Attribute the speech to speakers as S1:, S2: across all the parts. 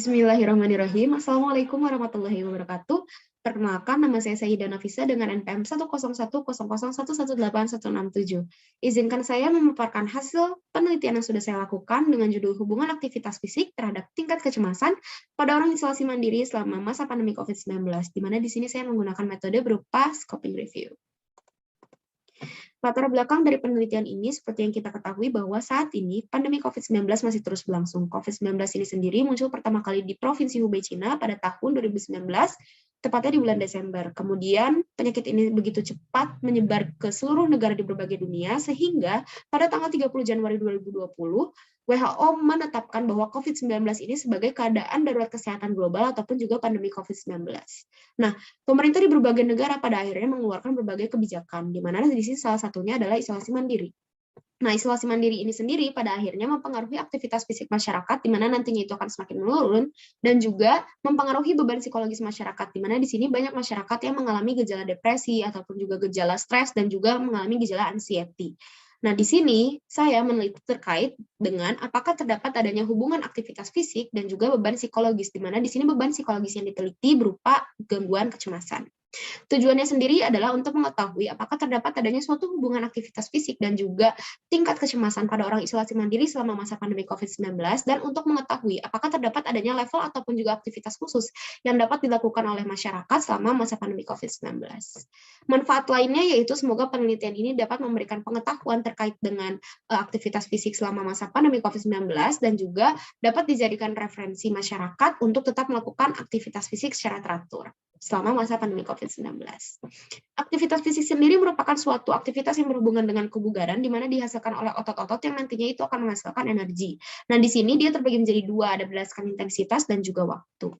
S1: Bismillahirrahmanirrahim. Assalamualaikum warahmatullahi wabarakatuh. Perkenalkan, nama saya Sayyidah Nafisa dengan NPM 10100118167. Izinkan saya memaparkan hasil penelitian yang sudah saya lakukan dengan judul hubungan aktivitas fisik terhadap tingkat kecemasan pada orang isolasi mandiri selama masa pandemi COVID-19, di mana di sini saya menggunakan metode berupa scoping review. Latar belakang dari penelitian ini seperti yang kita ketahui bahwa saat ini pandemi COVID-19 masih terus berlangsung. COVID-19 ini sendiri muncul pertama kali di Provinsi Hubei, Cina pada tahun 2019, tepatnya di bulan Desember. Kemudian penyakit ini begitu cepat menyebar ke seluruh negara di berbagai dunia, sehingga pada tanggal 30 Januari 2020, WHO menetapkan bahwa COVID-19 ini sebagai keadaan darurat kesehatan global ataupun juga pandemi COVID-19. Nah, pemerintah di berbagai negara pada akhirnya mengeluarkan berbagai kebijakan, di mana di sini salah satunya adalah isolasi mandiri. Nah, isolasi mandiri ini sendiri pada akhirnya mempengaruhi aktivitas fisik masyarakat, di mana nantinya itu akan semakin menurun, dan juga mempengaruhi beban psikologis masyarakat, di mana di sini banyak masyarakat yang mengalami gejala depresi, ataupun juga gejala stres, dan juga mengalami gejala anxiety. Nah, di sini saya meneliti terkait dengan apakah terdapat adanya hubungan aktivitas fisik dan juga beban psikologis, di mana di sini beban psikologis yang diteliti berupa gangguan kecemasan. Tujuannya sendiri adalah untuk mengetahui apakah terdapat adanya suatu hubungan aktivitas fisik dan juga tingkat kecemasan pada orang isolasi mandiri selama masa pandemi COVID-19, dan untuk mengetahui apakah terdapat adanya level ataupun juga aktivitas khusus yang dapat dilakukan oleh masyarakat selama masa pandemi COVID-19. Manfaat lainnya yaitu semoga penelitian ini dapat memberikan pengetahuan terkait dengan aktivitas fisik selama masa pandemi COVID-19 dan juga dapat dijadikan referensi masyarakat untuk tetap melakukan aktivitas fisik secara teratur selama masa pandemi COVID-19. Aktivitas fisik sendiri merupakan suatu aktivitas yang berhubungan dengan kebugaran, di mana dihasilkan oleh otot-otot yang nantinya itu akan menghasilkan energi. Nah, di sini dia terbagi menjadi dua, ada berdasarkan intensitas dan juga waktu.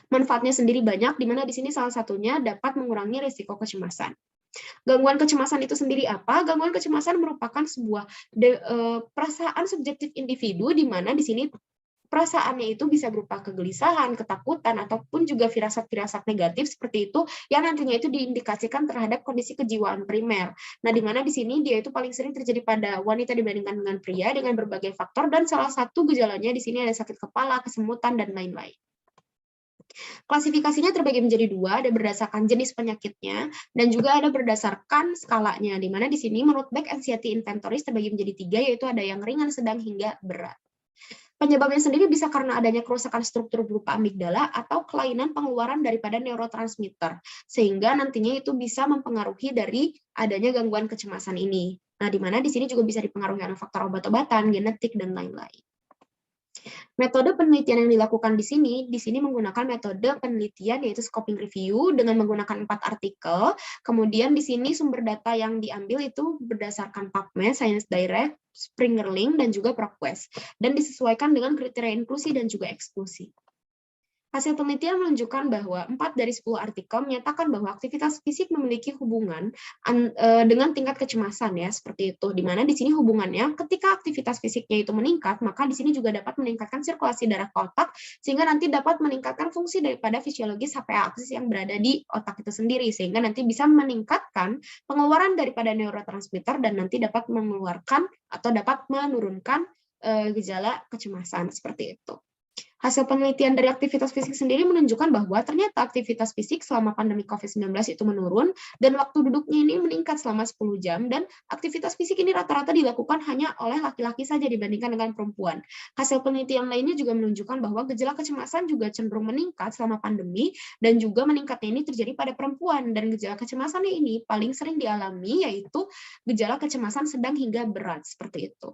S1: Manfaatnya sendiri banyak, di mana di sini salah satunya dapat mengurangi risiko kecemasan. Gangguan kecemasan itu sendiri apa? Gangguan kecemasan merupakan sebuah perasaan subjektif individu, di mana di sini perasaannya itu bisa berupa kegelisahan, ketakutan, ataupun juga firasat-firasat negatif seperti itu yang nantinya itu diindikasikan terhadap kondisi kejiwaan primer. Nah, di mana di sini dia itu paling sering terjadi pada wanita dibandingkan dengan pria dengan berbagai faktor, dan salah satu gejalanya di sini ada sakit kepala, kesemutan, dan lain-lain. Klasifikasinya terbagi menjadi dua, ada berdasarkan jenis penyakitnya dan juga ada berdasarkan skalanya, di mana di sini menurut Beck Anxiety Inventories terbagi menjadi tiga, yaitu ada yang ringan, sedang, hingga berat. Penyebabnya sendiri bisa karena adanya kerusakan struktur berupa amigdala atau kelainan pengeluaran daripada neurotransmitter, sehingga nantinya itu bisa mempengaruhi dari adanya gangguan kecemasan ini. Nah, di mana di sini juga bisa dipengaruhi oleh faktor obat-obatan, genetik, dan lain-lain. Metode penelitian yang dilakukan di sini menggunakan metode penelitian yaitu scoping review dengan menggunakan 4 artikel. Kemudian di sini sumber data yang diambil itu berdasarkan PubMed, Science Direct, Springer Link, dan juga ProQuest, dan disesuaikan dengan kriteria inklusi dan juga eksklusi. Hasil penelitian menunjukkan bahwa 4 dari 10 artikel menyatakan bahwa aktivitas fisik memiliki hubungan dengan tingkat kecemasan, ya, seperti itu. Di mana di sini hubungannya ketika aktivitas fisiknya itu meningkat, maka di sini juga dapat meningkatkan sirkulasi darah ke otak, sehingga nanti dapat meningkatkan fungsi daripada fisiologis HPA aksis yang berada di otak itu sendiri, sehingga nanti bisa meningkatkan pengeluaran daripada neurotransmitter dan nanti dapat mengeluarkan atau dapat menurunkan gejala kecemasan seperti itu. Hasil penelitian dari aktivitas fisik sendiri menunjukkan bahwa ternyata aktivitas fisik selama pandemi COVID-19 itu menurun, dan waktu duduknya ini meningkat selama 10 jam, dan aktivitas fisik ini rata-rata dilakukan hanya oleh laki-laki saja dibandingkan dengan perempuan. Hasil penelitian lainnya juga menunjukkan bahwa gejala kecemasan juga cenderung meningkat selama pandemi, dan juga meningkatnya ini terjadi pada perempuan, dan gejala kecemasan ini paling sering dialami yaitu gejala kecemasan sedang hingga berat, seperti itu.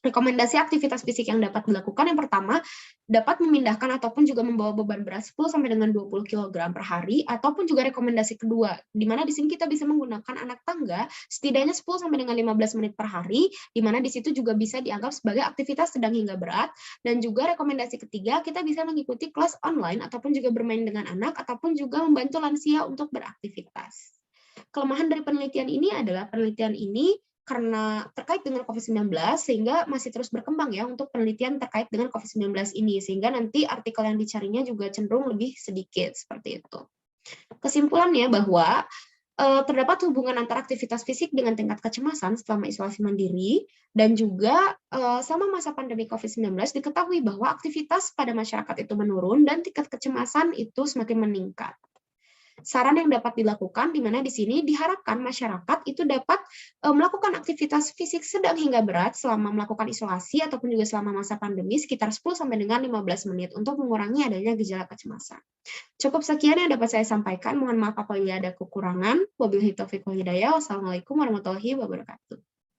S1: Rekomendasi aktivitas fisik yang dapat dilakukan yang pertama, dapat memindahkan ataupun juga membawa beban berat 10 sampai dengan 20 kg per hari, ataupun juga rekomendasi kedua, di mana di sini kita bisa menggunakan anak tangga setidaknya 10 sampai dengan 15 menit per hari, di mana di situ juga bisa dianggap sebagai aktivitas sedang hingga berat, dan juga rekomendasi ketiga, kita bisa mengikuti kelas online ataupun juga bermain dengan anak, ataupun juga membantu lansia untuk beraktivitas. Kelemahan dari penelitian ini adalah penelitian ini karena terkait dengan COVID-19 sehingga masih terus berkembang, ya, untuk penelitian terkait dengan COVID-19 ini, sehingga nanti artikel yang dicarinya juga cenderung lebih sedikit seperti itu. Kesimpulannya bahwa Terdapat hubungan antara aktivitas fisik dengan tingkat kecemasan selama isolasi mandiri, dan juga selama masa pandemi COVID-19 diketahui bahwa aktivitas pada masyarakat itu menurun dan tingkat kecemasan itu semakin meningkat. Saran yang dapat dilakukan, di mana di sini diharapkan masyarakat itu dapat melakukan aktivitas fisik sedang hingga berat selama melakukan isolasi ataupun juga selama masa pandemi sekitar 10 sampai dengan 15 menit untuk mengurangi adanya gejala kecemasan. Cukup sekian yang dapat saya sampaikan. Mohon maaf apabila ada kekurangan. Wabillahi taufiq wal hidayah. Wassalamualaikum warahmatullahi wabarakatuh.